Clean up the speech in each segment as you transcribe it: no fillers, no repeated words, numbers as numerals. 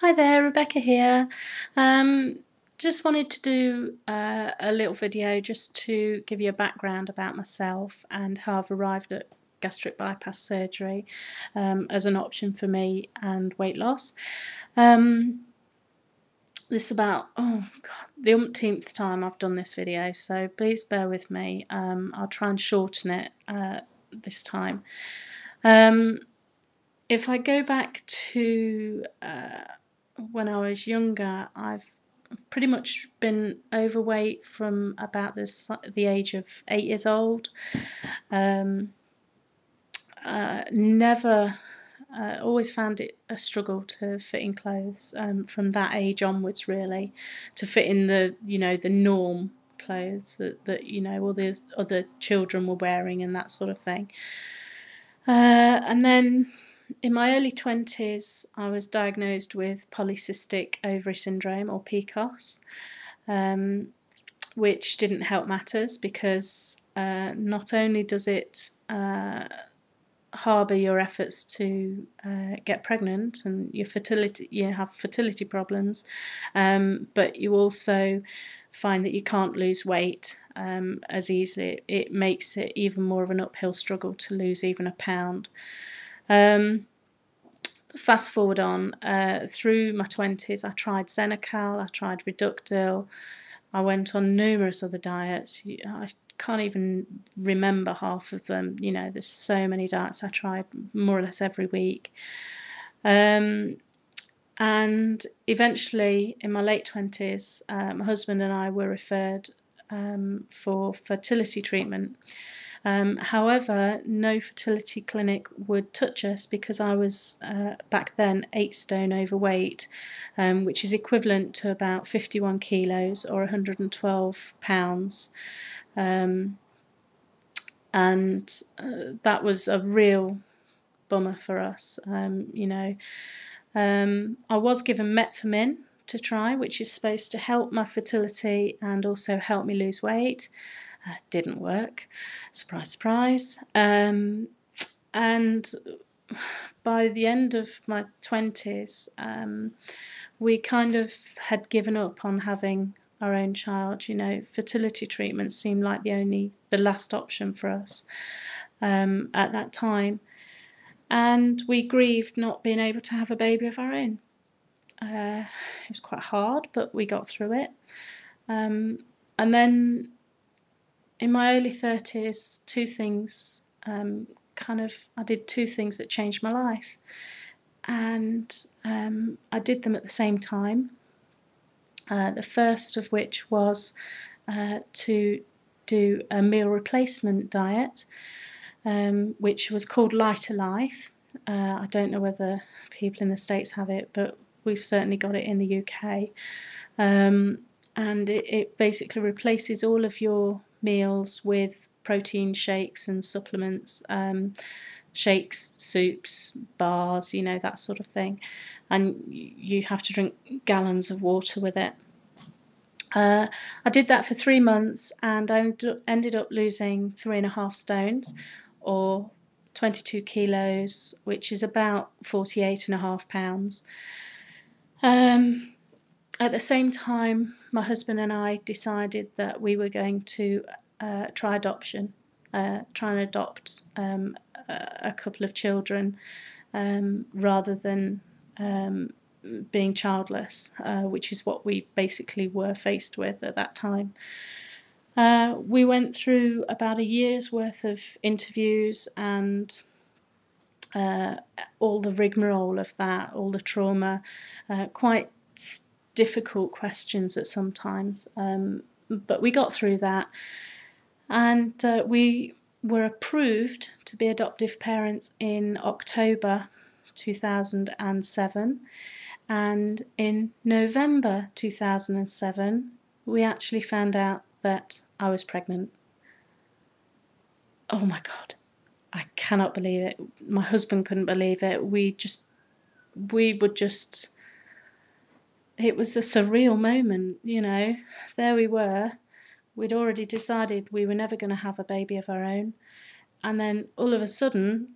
Hi there, Rebecca here. Um, just wanted to do a little video just to give you a background about myself and how I've arrived at gastric bypass surgery as an option for me and weight loss. This is about, oh God, the umpteenth time I've done this video, so please bear with me. I'll try and shorten it this time. If I go back to when I was younger, I've pretty much been overweight from about the age of 8 years old. Never, always found it a struggle to fit in clothes from that age onwards, really, to fit in the norm clothes that all the other children were wearing and that sort of thing. And then in my early 20s, I was diagnosed with polycystic ovary syndrome, or PCOS, which didn't help matters because not only does it harbour your efforts to get pregnant and you have fertility problems, but you also find that you can't lose weight as easily. It makes it even more of an uphill struggle to lose even a pound. Fast forward on through my 20s, I tried Xenical, I tried Reductil, I went on numerous other diets. I can't even remember half of them. There's so many diets I tried more or less every week. And eventually, in my late 20s, my husband and I were referred for fertility treatment. However, no fertility clinic would touch us because I was back then 8 stone overweight, which is equivalent to about 51 kilos or 112 pounds. And that was a real bummer for us. I was given metformin to try, which is supposed to help my fertility and also help me lose weight. Didn't work. Surprise, surprise. And by the end of my 20s, we kind of had given up on having our own child. Fertility treatment seemed like the last option for us at that time. And we grieved not being able to have a baby of our own. It was quite hard, but we got through it. And then in my early 30s, I did two things that changed my life. And I did them at the same time. The first of which was to do a meal replacement diet, which was called Lighter Life. I don't know whether people in the States have it, but we've certainly got it in the UK. And it basically replaces all of your meals with protein shakes and supplements, shakes, soups, bars, that sort of thing. And you have to drink gallons of water with it. I did that for 3 months and I ended up losing 3.5 stones, or 22 kilos, which is about 48.5 pounds. At the same time, my husband and I decided that we were going to try adoption, try and adopt a couple of children rather than being childless, which is what we basically were faced with at that time. We went through about a year's worth of interviews and all the rigmarole of that, all the trauma, quite difficult questions at some times, but we got through that, and we were approved to be adoptive parents in October 2007, and in November 2007 we actually found out that I was pregnant. Oh my God, I cannot believe it. My husband couldn't believe it. It was a surreal moment, There we were. We'd already decided we were never going to have a baby of our own. And then all of a sudden,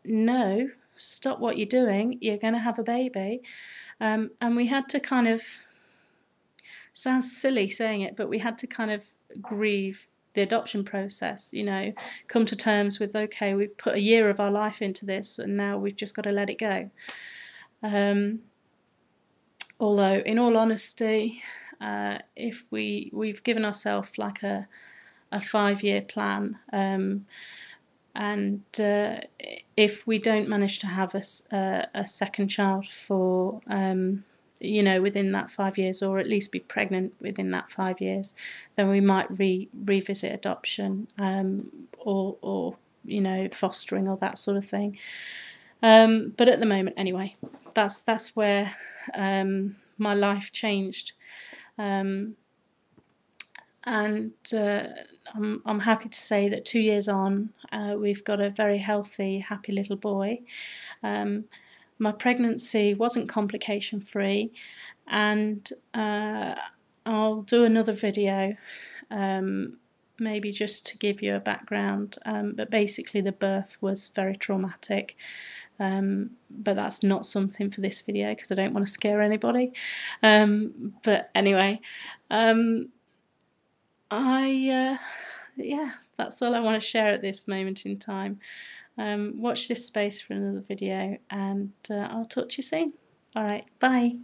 no, stop what you're doing, you're going to have a baby. And we had to kind of, sounds silly saying it, but we had to kind of grieve the adoption process, you know, come to terms with, okay, we've put a year of our life into this and now we've just got to let it go. Although, in all honesty, if we've given ourselves like a 5-year plan, and if we don't manage to have a second child for you know, within that 5 years, or at least be pregnant within that 5 years, then we might revisit adoption, or you know, fostering or that sort of thing. But at the moment, anyway, that's where my life changed, and I'm happy to say that 2 years on, we've got a very healthy, happy little boy. My pregnancy wasn't complication free, and I'll do another video, maybe just to give you a background, but basically the birth was very traumatic, but that's not something for this video because I don't want to scare anybody. But anyway, yeah, that's all I want to share at this moment in time. Watch this space for another video, and I'll talk to you soon. Alright, bye.